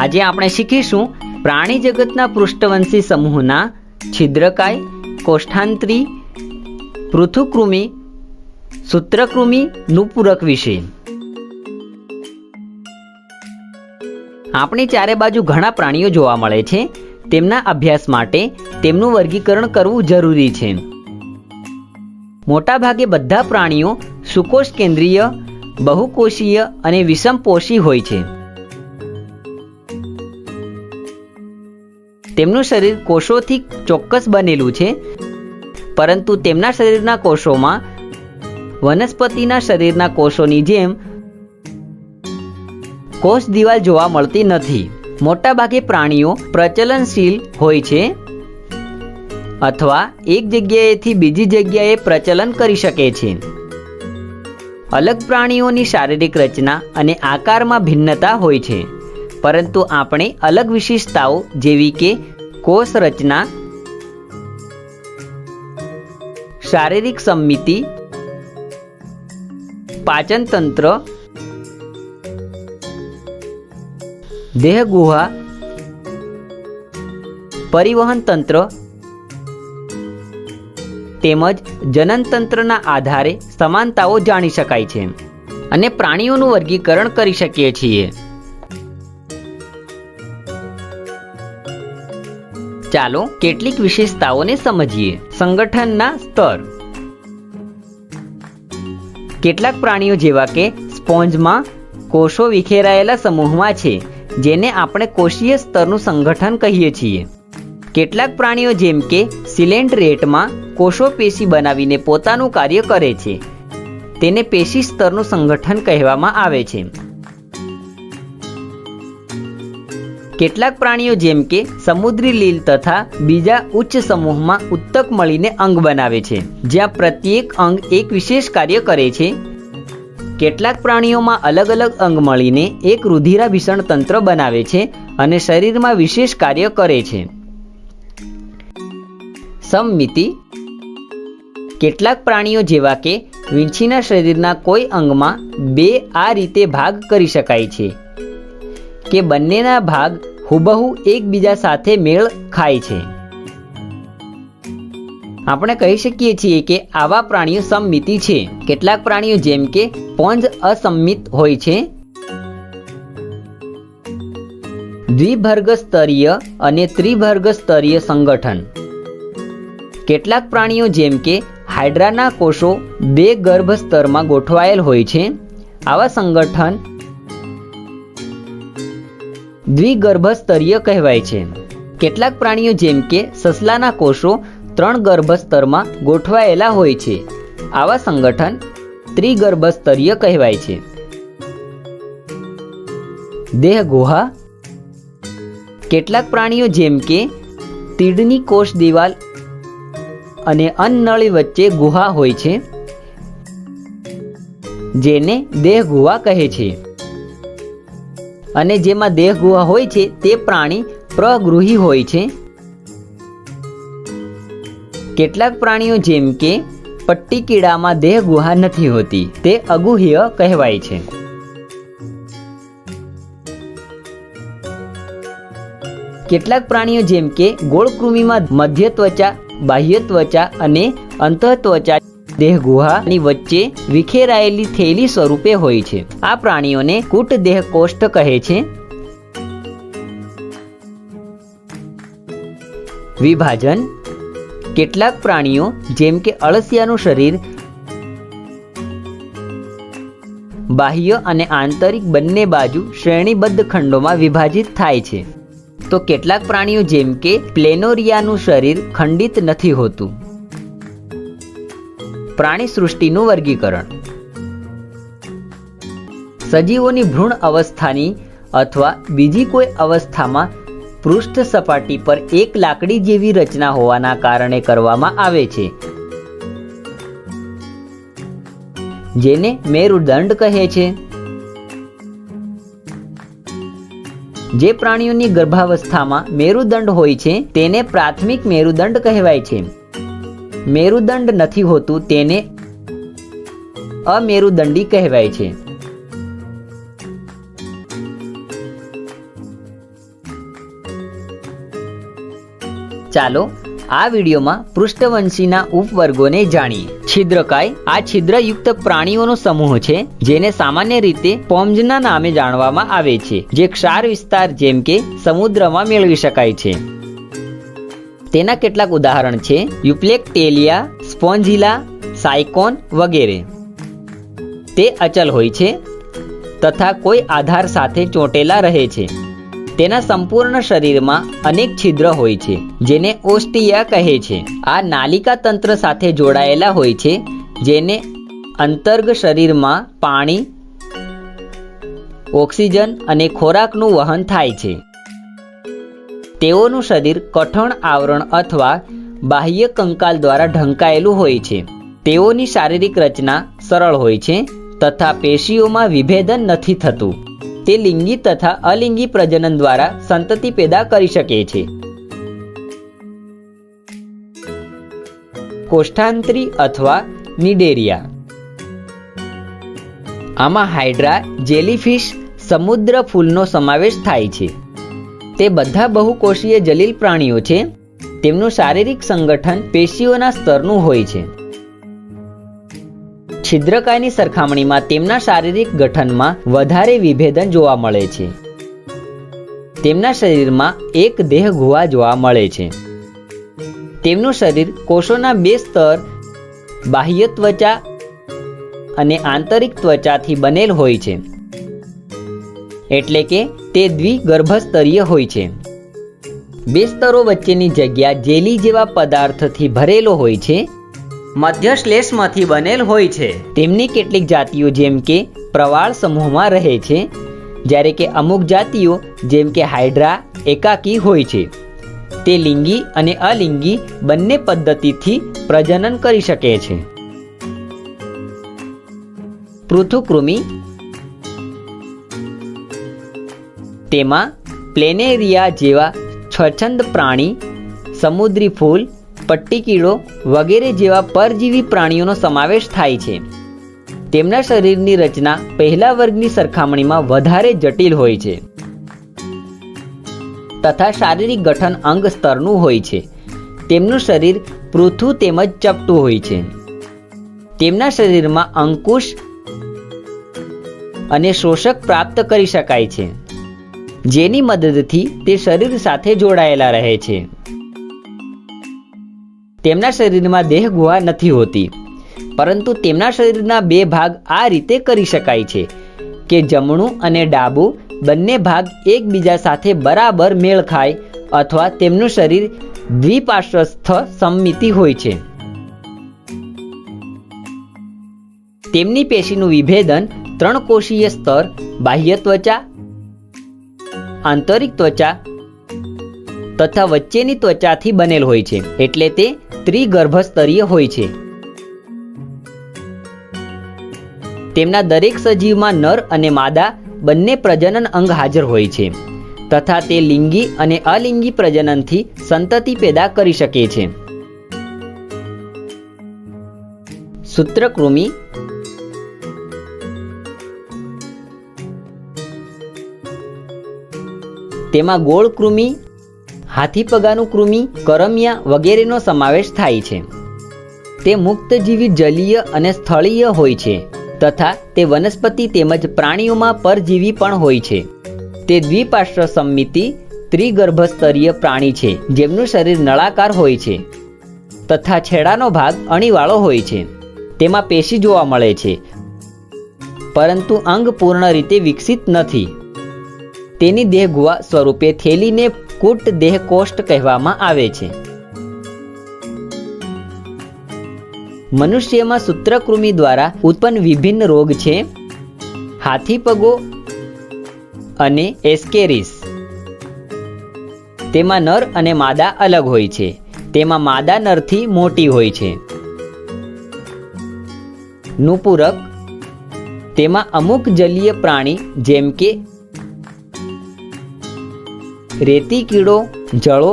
આજે આપણે શીખીશું પ્રાણી જગતના પૃષ્ઠવંશી સમૂહના છિદ્રકાય, કોષ્ઠાંતરી, પૃથુકૃમિ, સૂત્રકૃમિનું પૂરક વિશે। આપણી ચારે બાજુ ઘણા પ્રાણીઓ જોવા મળે છે। તેમના અભ્યાસ માટે તેમનું વર્ગીકરણ કરવું જરૂરી છે। મોટાભાગે બધા પ્રાણીઓ સુકોષ કેન્દ્રીય, બહુકોષીય અને વિષમપોષી હોય છે। તેમનું શરીર કોષોથી ચોક્કસ બનેલું છે, પરંતુ તેમના શરીરના કોષોમાં વનસ્પતિના શરીરના કોષોની જેમ કોષ દિવાલ જોવા મળતી નથી। મોટાભાગે પ્રાણીઓ પ્રચલનશીલ હોય છે અથવા એક જગ્યાએથી બીજી જગ્યાએ પ્રચલન કરી શકે છે। અલગ પ્રાણીઓની શારીરિક રચના અને આકારમાં ભિન્નતા હોય છે, પરંતુ આપણે અલગ વિશેષતાઓ જેવી કે કોષ રચના, શારીરિક સમમિતિ, પાચન તંત્ર, દેહ ગુહા, પરિવહન તંત્ર તેમજ જનન તંત્રના આધારે સમાનતાઓ જાણી શકાય છે અને પ્રાણીઓનું વર્ગીકરણ કરી શકીએ છીએ। ચાલો કેટલીક વિશેષતાઓને સમજીએ। સંગઠનના સ્તર। કેટલાક પ્રાણીઓ જેવા કે સ્પોન્જમાં કોષો વિખેરાયેલા સમૂહમાં છે, જેને આપણે કોષીય સ્તરનું સંગઠન કહીએ છીએ। કેટલાક પ્રાણીઓ જેમ કે સિલેન્ડરેટમાં કોષો પેશી બનાવીને પોતાનું કાર્ય કરે છે, તેને પેશી સ્તરનું સંગઠન કહેવામાં આવે છે। કેટલાક પ્રાણીઓ જેમ કે સમુદ્રી લીલ તથા બીજા ઉચ્ચ સમૂહમાં ઉત્તક મળીને અંગ બનાવે છે, જ્યાં પ્રત્યેક અંગ એક વિશેષ કાર્ય કરે છે। કેટલાક પ્રાણીઓમાં અલગ અલગ અંગ મળીને એક રુધિરાભિસરણ તંત્ર બનાવે છે અને શરીરમાં વિશેષ કાર્ય કરે છે। સમમિતિ। કેટલાક પ્રાણીઓ જેવા કે વીંછીના શરીરના કોઈ અંગમાં બે આ રીતે ભાગ કરી શકાય છે કે બંનેના ભાગ હુબહુ એકબીજા સાથે મેળ ખાય છે। આપણે કહી શકીએ છીએ કે આવા પ્રાણીઓ સમમિતિ છે। કેટલાક પ્રાણીઓ જેમ કે સ્પોન્જ અસમમિત હોય છે। દ્વિભર્ગ સ્તરીય અને ત્રિભર્ગ સ્તરીય સંગઠન। કેટલાક પ્રાણીઓ જેમ કે હાઇડ્રાના કોષો બે ગર્ભ સ્તરમાં ગોઠવાયેલ હોય છે। આવા સંગઠન દ્વિગર્ભ સ્તરીય કહેવાય છે। કેટલાક પ્રાણીઓ જેમ કે સસલાના કોષો ત્રણ ગર્ભ સ્તરમાં ગોઠવાયેલા હોય છે। આવા સંગઠન ત્રિગર્ભ સ્તરીય કહેવાય છે। દેહ ગુહા। કેટલાક પ્રાણીઓ જેમ કે તીડની કોષ દિવાલ અને અન્નનળી વચ્ચે ગુહા હોય છે, જેને દેહ ગુહા કહે છે, અને જેમાં દેહ ગુહા હોય છે તે પ્રાણી પ્રગૃહી હોય છે। કેટલાક પ્રાણીઓ જેમ કે પટ્ટી કીડામાં દેહ ગુહા નથી હોતી, તે અગુહ્ય કહેવાય છે। કેટલાક પ્રાણીઓ જેમ કે ગોળકૃમિમાં મધ્ય ત્વચા, બાહ્ય ત્વચા અને અંતઃત્વચા દેહ ગુહાની વચ્ચે વિખેરાયેલી થેલી સ્વરૂપે હોય છે। આ પ્રાણીઓને કૂટ દેહ કોષ્ઠ કહે છે। વિભાજન। કેટલાક પ્રાણીઓ જેમ કે અળસિયાનું શરીર બાહ્ય અને આંતરિક બંને બાજુ શ્રેણીબદ્ધ ખંડોમાં વિભાજિત થાય છે, તો કેટલાક પ્રાણીઓ જેમ કે પ્લેનોરિયાનું શરીર ખંડિત નથી હોતું। પ્રાણી સૃષ્ટિનું વર્ગીકરણ। સજીવોની ભ્રૂણ અવસ્થાની અથવા બીજી કોઈ અવસ્થામાં પૃષ્ઠ સપાટી પર એક લાકડી જેવી રચના હોવાના કારણે કરવામાં આવે છે, જેને મેરુદંડ કહે છે। જે પ્રાણીઓની ગર્ભાવસ્થામાં મેરુદંડ હોય છે તેને પ્રાથમિક મેરુદંડ કહેવાય છે। મેરુદંડ નથી હોતું તેને અમેરુદંડી કહેવાય છે। ચાલો આ વિડીયોમાં પૃષ્ઠવંશીના ઉપવર્ગોને જાણીએ. છિદ્રકાય આ છિદ્રયુક્ત પ્રાણીઓનો સમૂહ છે જેને સામાન્ય રીતે પોમ્સના નામે જાણવામાં આવે છે, જે ક્ષાર વિસ્તાર જેમ કે સમુદ્રમાં મેળવી શકાય છે. તેના કેટલાક ઉદાહરણ છે યુપ્લેક્ટેલિયા, સ્પોન્જિલા, સાયકોન વગેરે. તે અચલ હોય છે તથા કોઈ આધાર સાથે ચોંટેલા રહે છે. તેના સંપૂર્ણ શરીરમાં અનેક છિદ્ર હોય છે જેને ઓસ્ટિયા કહે છે. આ નાલિકા તંત્ર સાથે જોડાયેલા હોય છે જેને અંતર્ગ શરીરમાં પાણી, ઓક્સિજન અને ખોરાકનું વહન થાય છે. તેઓનું શરીર કઠણ આવરણ અથવા બાહ્ય કંકાલ દ્વારા ઢંકાયેલું હોય છે. તેઓની શારીરિક રચના સરળ હોય છે તથા પેશીઓમાં વિભેદન નથી થતું. તે લિંગી તથા અલિંગી પ્રજનન દ્વારા સંતતિ પેદા કરી શકે છે. કોષ્ઠાંત્રી અથવા નિડેરિયા. આમાં હાઇડ્રા, જેલીફિશ, સમુદ્ર ફૂલનો સમાવેશ થાય છે. તે બધા બહુકોષીય જલીલ પ્રાણીઓ છે. તેમનું શારીરિક સંગઠન પેશીઓના સ્તરનું હોય છે. છિદ્રકાયની સરખામણીમાં તેમના શારીરિક ગઠનમાં વધારે વિભેદન જોવા મળે છે. તેમના શરીરમાં એક દેહ ગુહા જોવા મળે છે. તેમનું શરીર કોષોના બે સ્તર, બાહ્ય ત્વચા અને આંતરિક ત્વચાથી બનેલ હોય છે, એટલે કે તે દ્વિગર્ભસ્તરીય હોય છે. બે સ્તરો વચ્ચેની જગ્યા જેલી જેવા પદાર્થથી ભરેલો હોય છે. મધ્ય શ્લેષમાંથી બનેલ હોય છે. તેમની કેટલીક જાતિઓ જેમ કે પ્રવાળ સમૂહમાં રહે છે, જ્યારે કે અમુક જાતિઓ જેમ કે હાઇડ્રા એકાકી હોય છે. તે લિંગી અને અલિંગી બંને પદ્ધતિથી પ્રજનન કરી શકે છે. પૃથુકૃમિ. તેમાં પ્લેનેરિયા જેવા સ્વચ્છંદ પ્રાણી, સમુદ્રી ફૂલ, પટ્ટીકીડો વગેરે જેવા પરજીવી પ્રાણીઓનો સમાવેશ થાય છે. તેમના શરીરની રચના પહેલા વર્ગની સરખામણીમાં વધારે જટિલ હોય છે તથા શારીરિક ગઠન અંગ સ્તરનું હોય છે. તેમનું શરીર પૃથુ તેમજ ચપટું હોય છે. તેમના શરીરમાં અંકુશ અને શોષક પ્રાપ્ત કરી શકાય છે, જેની મદદથી તે શરીર સાથે જોડાયેલા રહે છે. તેમના શરીરમાં દેહ ગુહા નથી હોતી, પરંતુ તેમના શરીરના બે ભાગ આ રીતે કરી શકાય છે કે જમણું અને ડાબું બંને ભાગ એકબીજા સાથે બરાબર મેળ ખાય અથવા તેમનું શરીર દ્વિપાર્શ્વસ્થ સમમિતિ હોય છે. તેમની પેશીનું વિભેદન ત્રણ કોષીય સ્તર, બાહ્ય ત્વચા, આંતરિક ત્વચા તથા વચ્ચેની ત્વચાથી બનેલ હોય છે, એટલે તે ત્રિગર્ભસ્તરીય હોય છે. તેમના દરેક સજીવમાં નર અને માદા બંને પ્રજનન અંગ હાજર હોય છે તથા તે લિંગી અને અલિંગી પ્રજનનથી સંતતિ પેદા કરી શકે છે. સૂત્રકૃમિ. તેમાં ગોળ કૃમિ, હાથીપગાનું કૃમિ, કરમિયા વગેરેનો સમાવેશ થાય છે. તે મુક્તજીવી જલીય અને સ્થળીય હોય છે તથા તે વનસ્પતિ તેમજ પ્રાણીઓમાં પરજીવી પણ હોય છે. તે દ્વિપાર્શ્વ સમમિતિ ત્રિગર્ભસ્તરીય પ્રાણી છે, જેમનું શરીર નળાકાર હોય છે તથા છેડાનો ભાગ અણીવાળો હોય છે. તેમાં પેશી જોવા મળે છે, પરંતુ અંગ પૂર્ણ રીતે વિકસિત નથી. તેની દેહ ગુહા સ્વરૂપે થેલીને કૂટ દેહ કોષ્ઠ કહેવામાં આવે છે. મનુષ્યમાં સૂત્રકૃમિ દ્વારા ઉત્પન્ન વિભિન્ન રોગ છે હાથીપગો અને એસ્કેરિસ. તેમાં નર અને માદા અલગ હોય છે. તેમાં માદા નરથી મોટી હોય છે. નુપુરક. તેમાં અમુક જલીય પ્રાણી જેમ કે રેતી કીડો, જળો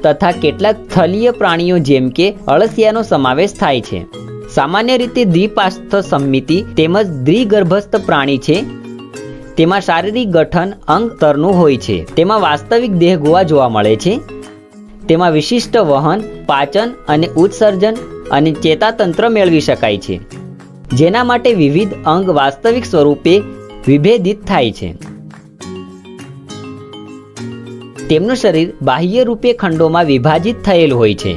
તથા કેટલાક સ્થલીય પ્રાણીઓ જેમ કે અળસિયાનો સમાવેશ થાય છે. સામાન્ય રીતે દ્વિપાર્શ્વ સમમિતિ તેમજ દ્વિગર્ભસ્થ પ્રાણી છે. તેમાં શારીરિક ગઠન અંગ સ્તરનું હોય છે. તેમાં વાસ્તવિક દેહ ગુહા જોવા મળે છે. તેમાં વિશિષ્ટ વહન, પાચન અને ઉત્સર્જન અને ચેતાતંત્ર મેળવી શકાય છે, જેના માટે વિવિધ અંગ વાસ્તવિક સ્વરૂપે વિભેદિત થાય છે. તેમનું શરીર બાહ્ય રૂપે ખંડોમાં વિભાજિત થયેલ હોય છે.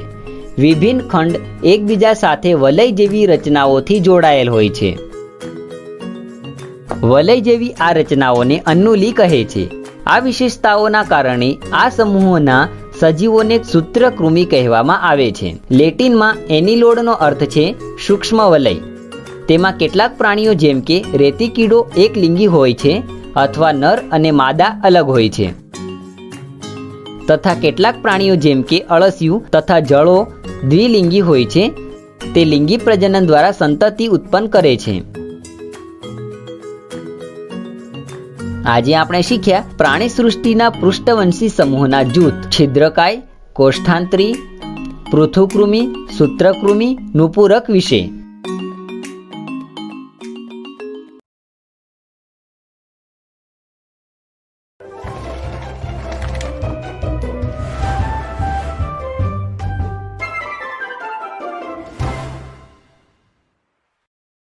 વિભિન્ન ખંડ એકબીજા સાથે વલય જેવી રચનાઓથી જોડાયેલ હોય છે. વલય જેવી આ રચનાઓને અન્નુલી કહે છે. આ વિશેષતાઓના કારણે આ સમૂહોના સજીવોને સૂત્રકૃમિ કહેવામાં આવે છે. લેટિનમાં એનિલોડનો અર્થ છે સૂક્ષ્મ વલય. તેમાં કેટલાક પ્રાણીઓ જેમ કે રેતી કીડો એકલિંગી હોય છે અથવા નર અને માદા અલગ હોય છે, તથા કેટલાક પ્રાણીઓ જેમ કે અળસિયું તથા જળો દ્વિલિંગી હોય છે. તે લિંગી પ્રજનન દ્વારા સંતતિ ઉત્પન્ન કરે છે. આજે આપણે શીખ્યા પ્રાણી સૃષ્ટિના પૃષ્ઠવંશી સમૂહના જૂથ: છિદ્રકાય, કોષ્ઠાંતરી, પૃથુકૃમિ, સૂત્રકૃમિ, નુપુરક વિશે.